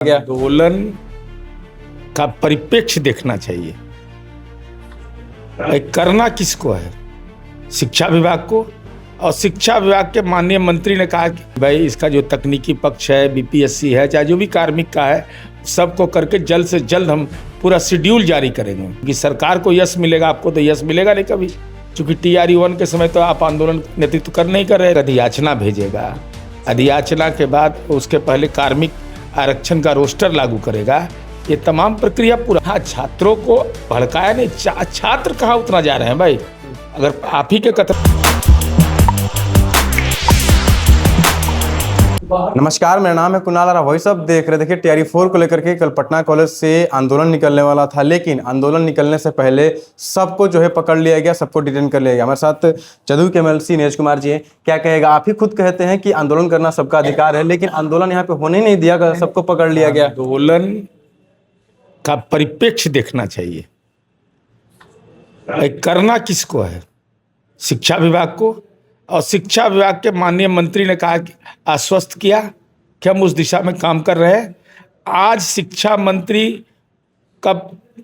आंदोलन का परिप्रेक्ष्य देखना चाहिए। करना किसको है? शिक्षा विभाग को। और शिक्षा विभाग के माननीय मंत्री ने कहा कि भाई इसका जो तकनीकी पक्ष है, बीपीएससी है, चाहे जो भी कार्मिक का है, सबको करके जल्द से जल्द हम पूरा शेड्यूल जारी करेंगे कि सरकार को यश मिलेगा। आपको तो यश मिलेगा नहीं कभी, क्योंकि TRE 1 के समय तो आप आंदोलन नेतृत्व कर नहीं कर रहे। अधियाचना भेजेगा, अधियाचना के बाद उसके पहले कार्मिक आरक्षण का रोस्टर लागू करेगा। ये तमाम प्रक्रिया पूरा। हाँ, छात्रों को भड़काया नहीं। छात्र कहाँ उतना जा रहे हैं भाई? अगर आप ही के कथन। नमस्कार, मेरा नाम है कुणाल और वही सब देख रहे। देखिए, TRE 4 को लेकर के कल पटना कॉलेज से आंदोलन निकलने वाला था, लेकिन आंदोलन निकलने से पहले सबको जो है पकड़ लिया गया, सबको डिटेन कर लिया गया। हमारे साथ जदयू के MLC नीरज कुमार जी हैं। क्या कहेगा? आप ही खुद कहते हैं कि आंदोलन करना सबका अधिकार है, लेकिन आंदोलन यहाँ पे होने ही नहीं दिया गया, सबको पकड़ लिया गया। आंदोलन का परिप्रेक्ष्य देखना चाहिए। करना किसको है? शिक्षा विभाग को। और शिक्षा विभाग के माननीय मंत्री ने कहा कि आश्वस्त किया कि हम उस दिशा में काम कर रहे हैं। आज शिक्षा मंत्री का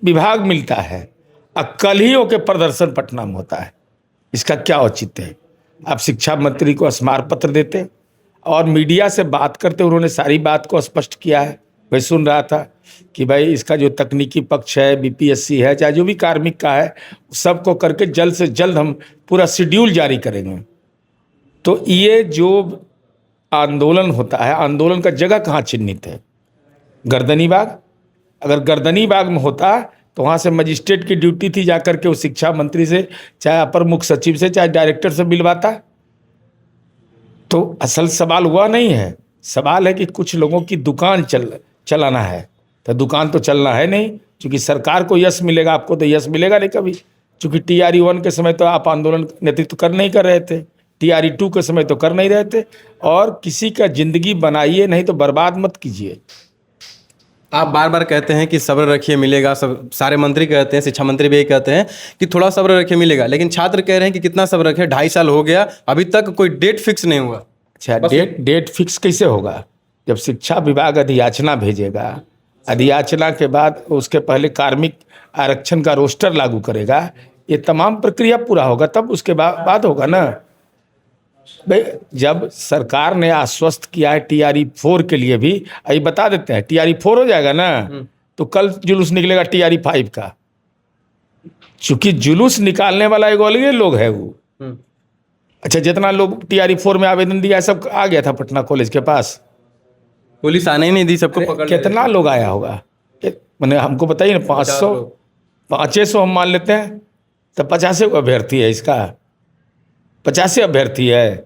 विभाग मिलता है और कल ही होके प्रदर्शन पटना में होता है। इसका क्या औचित्य है? आप शिक्षा मंत्री को स्मारक पत्र देते और मीडिया से बात करते, उन्होंने सारी बात को स्पष्ट किया है। मैं सुन रहा था कि भाई इसका जो तकनीकी पक्ष है, बीपीएससी है, चाहे जो भी कार्मिक का है, सबको करके जल्द से जल्द हम पूरा शेड्यूल जारी करेंगे। तो ये जो आंदोलन होता है, आंदोलन का जगह कहाँ चिन्हित है? गर्दनी बाग। अगर गर्दनी बाग में होता तो वहाँ से मजिस्ट्रेट की ड्यूटी थी जाकर के उस शिक्षा मंत्री से, चाहे अपर मुख्य सचिव से, चाहे डायरेक्टर से मिलवाता। तो असल सवाल हुआ नहीं है। सवाल है कि कुछ लोगों की दुकान चलाना है। तो दुकान तो चलना है नहीं, क्योंकि सरकार को यश मिलेगा। आपको तो यश मिलेगा नहीं कभी, क्योंकि TRE 1 के समय तो आप आंदोलन नेतृत्व कर नहीं कर रहे थे, TRE 2 के समय तो कर नहीं रहे थे। और किसी का जिंदगी बनाइए, नहीं तो बर्बाद मत कीजिए। आप बार बार कहते हैं कि सब्र रखिए मिलेगा, सब सारे मंत्री कहते हैं, शिक्षा मंत्री भी यही कहते हैं कि थोड़ा सब्र रखिए मिलेगा, लेकिन छात्र कह रहे हैं कि कितना सब्र रखे? 2.5 साल हो गया, अभी तक कोई डेट फिक्स नहीं हुआ। अच्छा, डेट फिक्स कैसे होगा? जब शिक्षा विभाग अधियाचना भेजेगा, अधियाचना के बाद उसके पहले कार्मिक आरक्षण का रोस्टर लागू करेगा, ये तमाम प्रक्रिया पूरा होगा, तब उसके बाद होगा ना भाई। जब सरकार ने आश्वस्त किया है TRE 4 के लिए भी, अभी बता देते हैं TRE 4 हो जाएगा ना, तो कल जुलूस निकलेगा TRE 5 का। चूंकि जुलूस निकालने वाला एक अलग लोग है वो। अच्छा, जितना लोग TRE 4 में आवेदन दिया सब आ गया था पटना कॉलेज के पास, पुलिस आने ही नहीं दी, सबको पकड़। कितना लोग आया होगा? मैंने हमको बताइए ना, 500 500 हम मान लेते हैं, तो 50 अभ्यर्थी है इसका, 50 अभ्यर्थी है।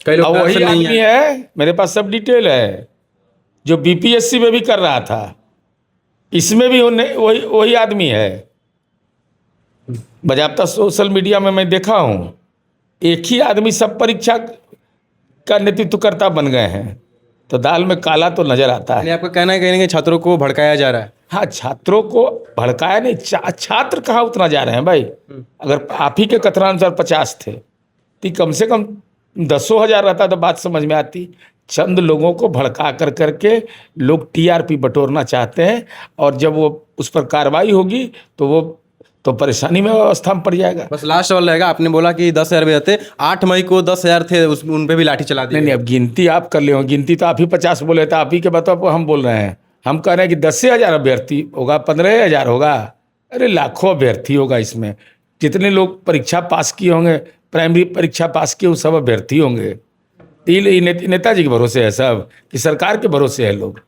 अब वही आदमी है, मेरे पास सब डिटेल है, जो BPSC में भी कर रहा था, इसमें भी वही आदमी है। बजाबता सोशल मीडिया में मैं देखा हूँ, एक ही आदमी सब परीक्षा का नेतृत्व करता बन गए हैं। तो दाल में काला तो नजर आता है। आपका कहना है कहीं छात्रों को भड़काया जा रहा है? हाँ, छात्रों को भड़काया नहीं। छात्र कहाँ उतना जा रहे हैं भाई? अगर आप ही के कथनानुसार 50 थे, तो कम से कम 10,000 रहता तो बात समझ में आती। चंद लोगों को भड़का कर करके लोग TRP बटोरना चाहते हैं, और जब वो उस पर कार्रवाई होगी तो वो तो परेशानी में अवस्था में पड़ जाएगा। बस लास्ट सवाल रहेगा, आपने बोला कि 10,000 भी रहते, 8 मई को 10,000 थे, उन पे भी लाठी चला दी। नहीं, अब गिनती आप कर ले, गिनती तो आप ही 50 बोले थे, आप ही के बताओ हम बोल रहे हैं। हम कह रहे हैं कि 10,000 अभ्यर्थी होगा, 15,000 होगा। अरे लाखों अभ्यर्थी होगा इसमें। जितने लोग परीक्षा पास किए होंगे, प्राइमरी परीक्षा पास किए, वो सब अभ्यर्थी होंगे। नेताजी के भरोसे है सब कि सरकार के भरोसे है लोग?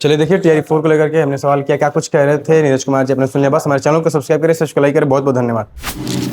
चलिए, देखिए, TRE 4 को लेकर के हमने सवाल किया, क्या कुछ कह रहे थे नीरज कुमार जी, अपने सुन लिया। बस हमारे चैनल को सब्सक्राइब करें, सब्सक्राइब करें। बहुत बहुत धन्यवाद।